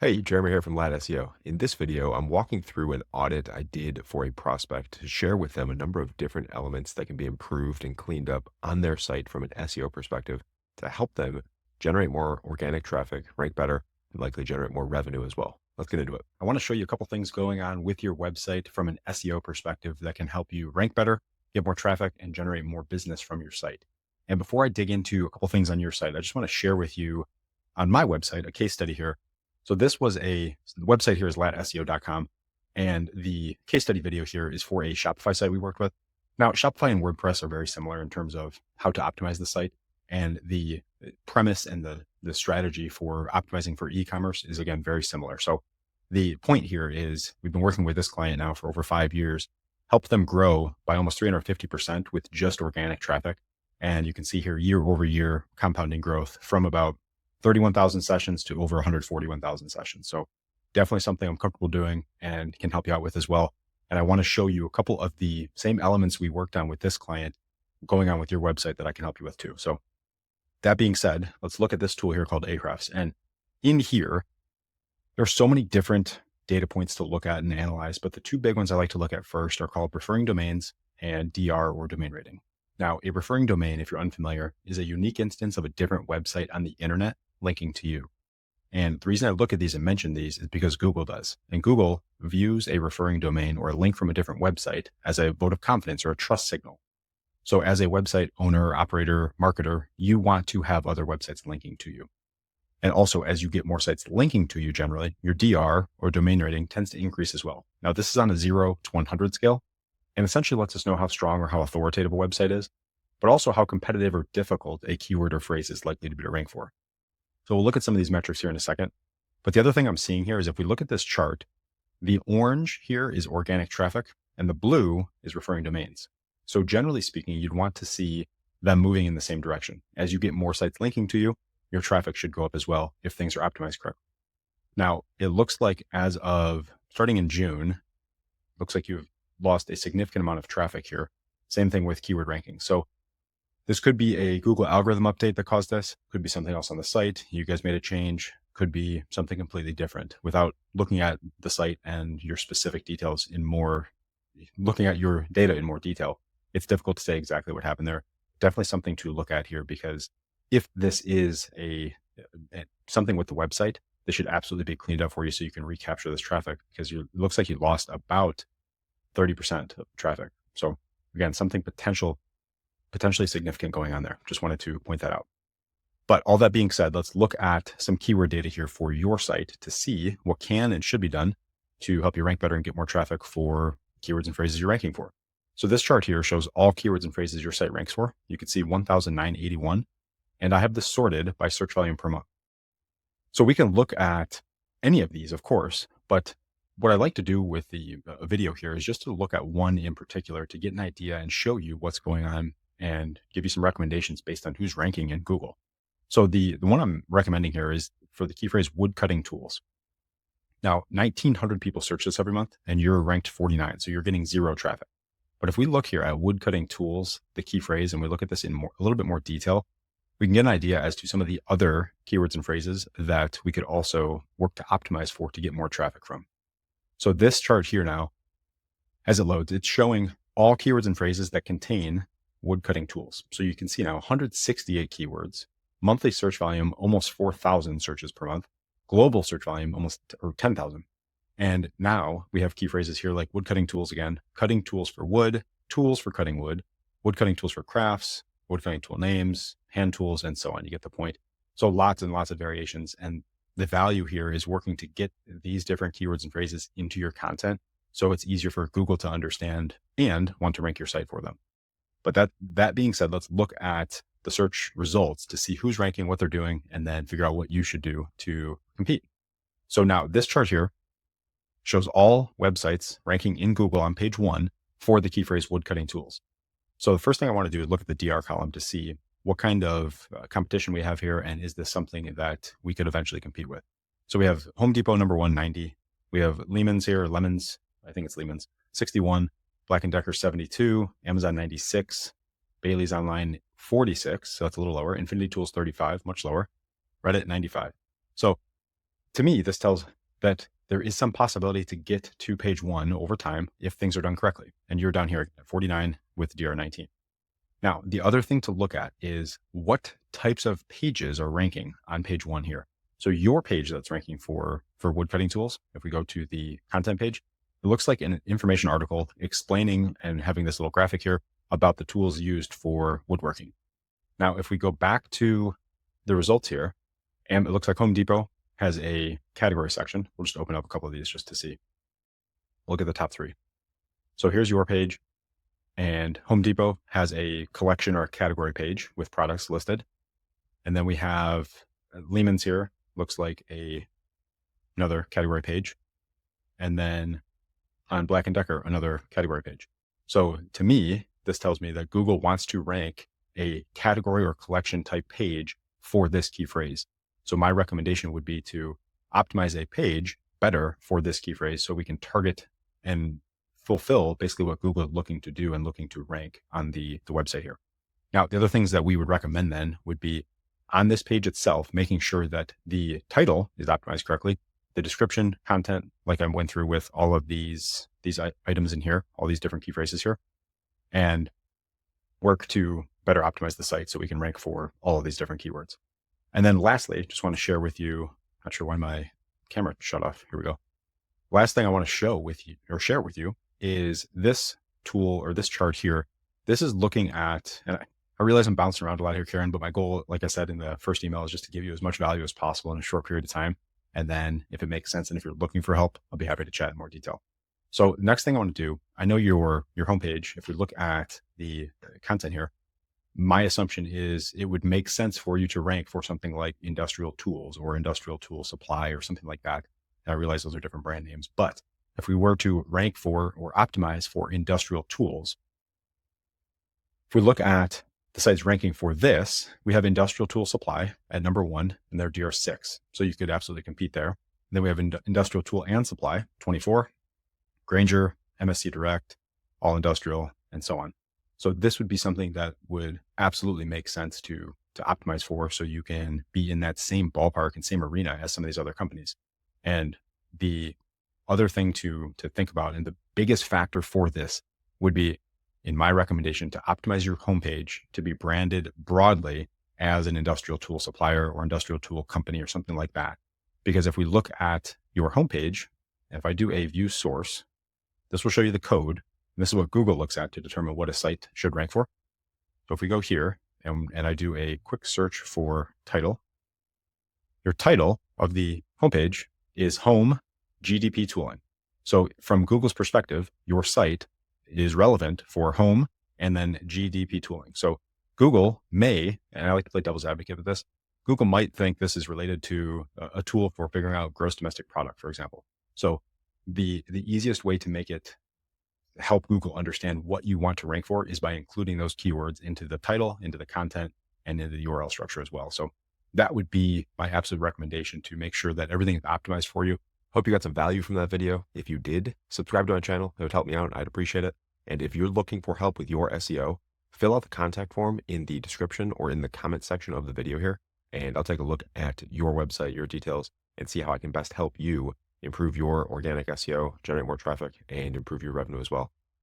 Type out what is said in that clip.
Hey, Jeremy here from LATT SEO. In this video, I'm walking through an audit I did for a prospect to share with them a number of different elements that can be improved and cleaned up on their site from an SEO perspective to help them generate more organic traffic, rank better, and likely generate more revenue as well. Let's get into it. I want to show you a couple things going on with your website from an SEO perspective that can help you rank better, get more traffic, and generate more business from your site. And before I dig into a couple things on your site, I just want to share with you on my website a case study here. So this was the website here is lattseo.com. And the case study video here is for a Shopify site we worked with. Now, Shopify and WordPress are very similar in terms of how to optimize the site. And the premise and the strategy for optimizing for e-commerce is, again, very similar. So the point here is we've been working with this client now for over 5 years, helped them grow by almost 350% with just organic traffic. And you can see here year over year compounding growth from about 31,000 sessions to over 141,000 sessions. So definitely something I'm comfortable doing and can help you out with as well. And I want to show you a couple of the same elements we worked on with this client going on with your website that I can help you with too. So that being said, let's look at this tool here called Ahrefs. And in here, there's so many different data points to look at and analyze, but the two big ones I like to look at first are called referring domains and DR or domain rating. Now, a referring domain, if you're unfamiliar, is a unique instance of a different website on the internet linking to you. And the reason I look at these and mention these is because Google does. And Google views a referring domain or a link from a different website as a vote of confidence or a trust signal. So as a website owner, operator, marketer, you want to have other websites linking to you. And also, as you get more sites linking to you generally, your DR or domain rating tends to increase as well. Now, this is on a 0 to 100 scale and essentially lets us know how strong or how authoritative a website is, but also how competitive or difficult a keyword or phrase is likely to be to rank for. So we'll look at some of these metrics here in a second. But the other thing I'm seeing here is if we look at this chart, the orange here is organic traffic and the blue is referring domains. So generally speaking, you'd want to see them moving in the same direction. As you get more sites linking to you, your traffic should go up as well if things are optimized correctly. Now, it looks like as of starting in June, looks like you've lost a significant amount of traffic here. Same thing with keyword ranking. So this could be a Google algorithm update that caused this. Could be something else on the site. You guys made a change. Could be something completely different without looking at the site and your specific details looking at your data in more detail. It's difficult to say exactly what happened there. Definitely something to look at here because if this is something with the website, this should absolutely be cleaned up for you so you can recapture this traffic because it looks like you lost about 30% of traffic. So again, something potentially significant going on there. Just wanted to point that out. But all that being said, let's look at some keyword data here for your site to see what can and should be done to help you rank better and get more traffic for keywords and phrases you're ranking for. So this chart here shows all keywords and phrases your site ranks for. You can see 1,981, and I have this sorted by search volume per month. So we can look at any of these, of course, but what I like to do with the video here is just to look at one in particular to get an idea and show you what's going on and give you some recommendations based on who's ranking in Google. So the one I'm recommending here is for the key phrase wood cutting tools. Now, 1,900 people search this every month and you're ranked 49. So you're getting zero traffic. But if we look here at wood cutting tools, the key phrase, and we look at this in a little bit more detail, we can get an idea as to some of the other keywords and phrases that we could also work to optimize for to get more traffic from. So this chart here now, as it loads, it's showing all keywords and phrases that contain wood cutting tools. So you can see now 168 keywords, monthly search volume, almost 4,000 searches per month, global search volume, almost 10,000. And now we have key phrases here like wood cutting tools again, cutting tools for wood, tools for cutting wood cutting tools for crafts, wood cutting tool names, hand tools, and so on. You get the point. So lots and lots of variations. And the value here is working to get these different keywords and phrases into your content so it's easier for Google to understand and want to rank your site for them. But that being said, let's look at the search results to see who's ranking, what they're doing, and then figure out what you should do to compete. So now this chart here shows all websites ranking in Google on page 1 for the key phrase wood cutting tools. So the first thing I want to do is look at the DR column to see what kind of competition we have here. And is this something that we could eventually compete with? So we have Home Depot number 190. We have Lehman's here, Lemons. I think it's Lehman's 61, Black & Decker 72, Amazon 96, Bailey's Online 46. So that's a little lower. Infinity Tools 35, much lower. Reddit 95. So To me, this tells that there is some possibility to get to page 1 over time if things are done correctly. And you're down here at 49 with DR19. Now, the other thing to look at is what types of pages are ranking on page 1 here. So your page that's ranking for wood cutting tools, if we go to the content page, it looks like an information article explaining and having this little graphic here about the tools used for woodworking. Now, if we go back to the results here, and it looks like Home Depot has a category section. We'll just open up a couple of these just to see. Look at the top 3. So here's your page. And Home Depot has a collection or a category page with products listed. And then we have Lehman's here, looks like another category page. And then on Black & Decker, another category page. So to me, this tells me that Google wants to rank a category or collection type page for this key phrase. So my recommendation would be to optimize a page better for this key phrase so we can target and fulfill basically what Google is looking to do and looking to rank on the website here. Now, the other things that we would recommend then would be on this page itself, making sure that the title is optimized correctly, the description, content, like I went through with all of these items in here, all these different key phrases here, and work to better optimize the site so we can rank for all of these different keywords. And then lastly, just want to share with you, not sure why my camera shut off. Here we go. Last thing I want to share with you is this tool or this chart here. This is looking at, and I realize I'm bouncing around a lot here, Karen, but my goal, like I said in the first email, is just to give you as much value as possible in a short period of time. And then if it makes sense and if you're looking for help, I'll be happy to chat in more detail. So next thing I want to do, I know your homepage, if we look at the content here, my assumption is it would make sense for you to rank for something like industrial tools or industrial tool supply or something like that. And I realize those are different brand names, but if we were to rank for or optimize for industrial tools, if we look at the site's ranking for this, we have industrial tool supply at number 1 and they're DR6. So you could absolutely compete there. And then we have industrial tool and supply, 24, Granger, MSC Direct, all industrial, and so on. So this would be something that would absolutely make sense to optimize for, so you can be in that same ballpark and same arena as some of these other companies. And the other thing to think about, and the biggest factor for this would be, in my recommendation, to optimize your homepage to be branded broadly as an industrial tool supplier or industrial tool company or something like that. Because if we look at your homepage, if I do a view source, this will show you the code. And this is what Google looks at to determine what a site should rank for. So if we go here and I do a quick search for title, your title of the homepage is Home GDP Tooling. So from Google's perspective, your site is relevant for home and then GDP tooling. So Google may, and I like to play devil's advocate with this, Google might think this is related to a tool for figuring out gross domestic product, for example. So the easiest way to make it help Google understand what you want to rank for is by including those keywords into the title, into the content, and into the URL structure as well. So that would be my absolute recommendation to make sure that everything is optimized for you. Hope you got some value from that video. If you did, subscribe to my channel. It would help me out. I'd appreciate it. And if you're looking for help with your SEO, fill out the contact form in the description or in the comment section of the video here. And I'll take a look at your website, your details, and see how I can best help you improve your organic SEO, generate more traffic, and improve your revenue as well.